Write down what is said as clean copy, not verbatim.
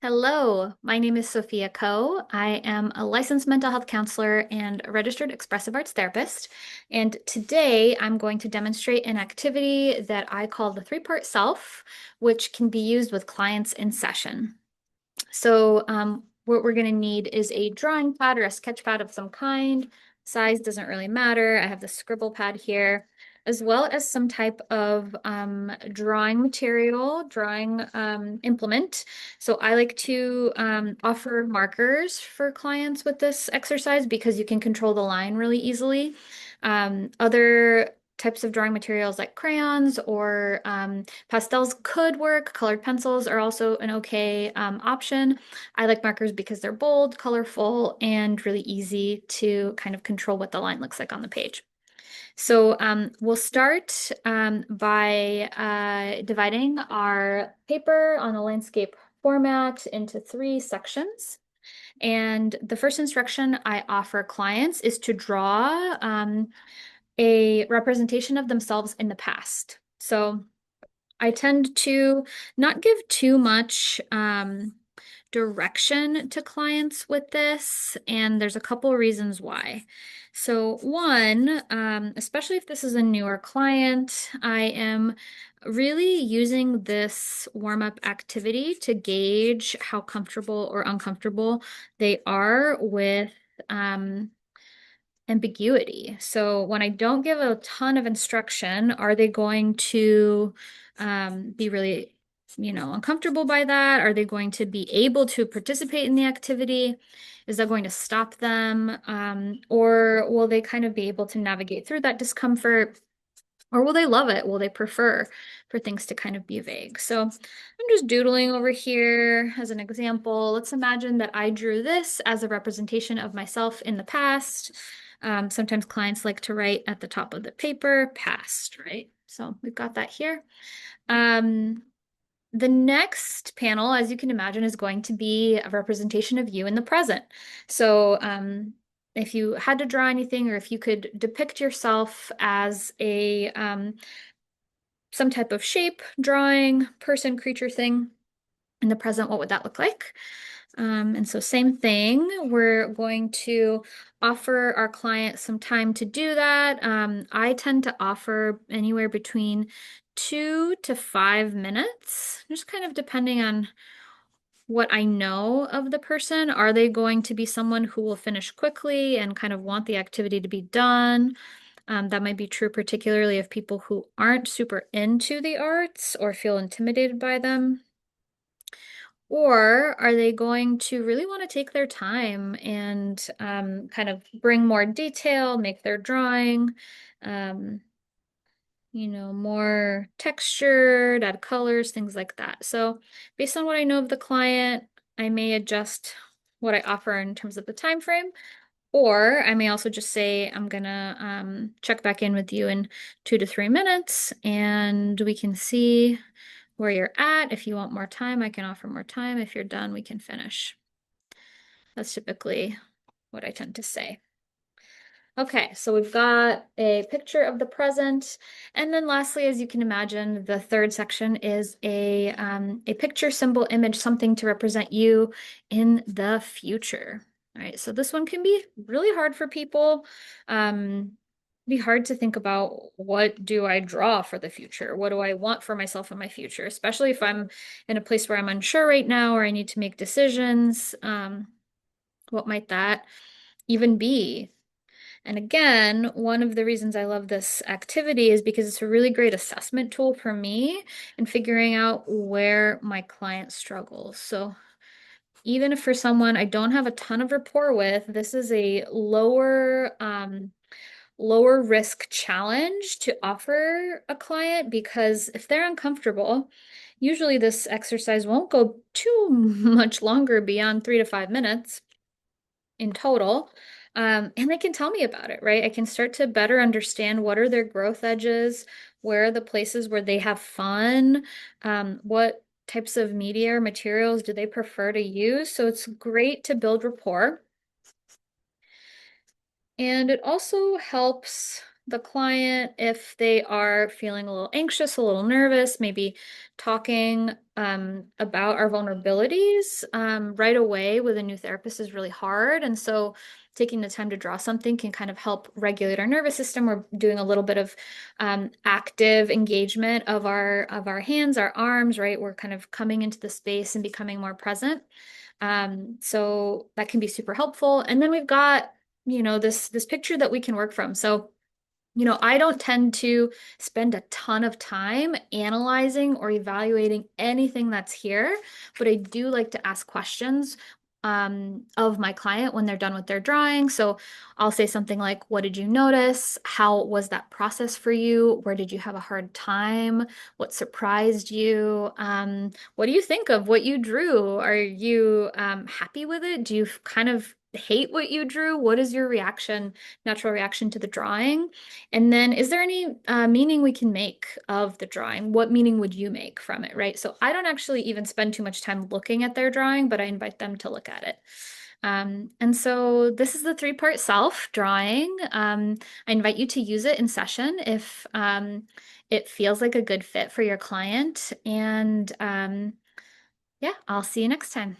Hello, my name is Sophia Ko. I am a licensed mental health counselor and a registered expressive arts therapist. And today I'm going to demonstrate an activity that I call the three-part self, which can be used with clients in session. What we're going to need is a drawing pad or a sketch pad of some kind. Size doesn't really matter. I have the scribble pad here, as well as some type of drawing material, drawing implement. So I like to offer markers for clients with this exercise because you can control the line really easily. Other types of drawing materials like crayons or pastels could work. Colored pencils are also an okay option. I like markers because they're bold, colorful, and really easy to kind of control what the line looks like on the page. We'll start by dividing our paper on a landscape format into three sections. And the first instruction I offer clients is to draw a representation of themselves in the past. So I tend to not give too much direction to clients with this, and there's a couple reasons why. So, one, especially if this is a newer client, I am really using this warm-up activity to gauge how comfortable or uncomfortable they are with ambiguity. So when I don't give a ton of instruction, are they going to be really, uncomfortable by that? Are they going to be able to participate in the activity? Is that going to stop them? Or will they kind of be able to navigate through that discomfort? Or will they love it? Will they prefer for things to kind of be vague? So I'm just doodling over here as an example. Let's imagine that I drew this as a representation of myself in the past. Sometimes clients like to write at the top of the paper, past, right? So we've got that here. Um, the next panel, as you can imagine, is going to be a representation of you in the present. If you had to draw anything, or if you could depict yourself as a some type of shape, drawing, person, creature, thing in the present, what would that look like? And so same thing, we're going to offer our client some time to do that. I tend to offer anywhere between 2 to 5 minutes, just kind of depending on what I know of the person. Are they going to be someone who will finish quickly and kind of want the activity to be done? That might be true particularly of people who aren't super into the arts or feel intimidated by them. Or are they going to really want to take their time and kind of bring more detail, make their drawing, um, more textured, add colors, things like that. So based on what I know of the client, I may adjust what I offer in terms of the time frame, or I may also just say I'm gonna check back in with you in 2 to 3 minutes and we can see where you're at. If you want more time, I can offer more time. If you're done, we can finish. That's typically what I tend to say. Okay, so we've got a picture of the present. And then lastly, as you can imagine, the third section is a picture, symbol, image, something to represent you in the future. All right, so this one can be really hard for people. Be hard to think about, what do I draw for the future? What do I want for myself in my future? Especially if I'm in a place where I'm unsure right now or I need to make decisions. What might that even be? And again, one of the reasons I love this activity is because it's a really great assessment tool for me in figuring out where my client struggles. So even if for someone I don't have a ton of rapport with, this is a lower risk challenge to offer a client, because if they're uncomfortable, usually this exercise won't go too much longer beyond 3 to 5 minutes in total. And they can tell me about it, right? I can start to better understand what are their growth edges, where are the places where they have fun, what types of media or materials do they prefer to use. So it's great to build rapport. And it also helps the client if they are feeling a little anxious, a little nervous, maybe talking about our vulnerabilities right away with a new therapist is really hard. And so taking the time to draw something can kind of help regulate our nervous system. We're doing a little bit of active engagement of our hands, our arms, right? We're kind of coming into the space and becoming more present. So that can be super helpful. And then we've got, this picture that we can work from. So I don't tend to spend a ton of time analyzing or evaluating anything that's here, but I do like to ask questions of my client when they're done with their drawing. So I'll say something like, what did you notice? How was that process for you? Where did you have a hard time? What surprised you? What do you think of what you drew? Are you happy with it? Do you kind of hate what you drew? What is your reaction, natural reaction to the drawing? And then, is there any meaning we can make of the drawing? What meaning would you make from it, right? So I don't actually even spend too much time looking at their drawing, but I invite them to look at it. And so this is the three-part self drawing. I invite you to use it in session if it feels like a good fit for your client. And yeah, I'll see you next time.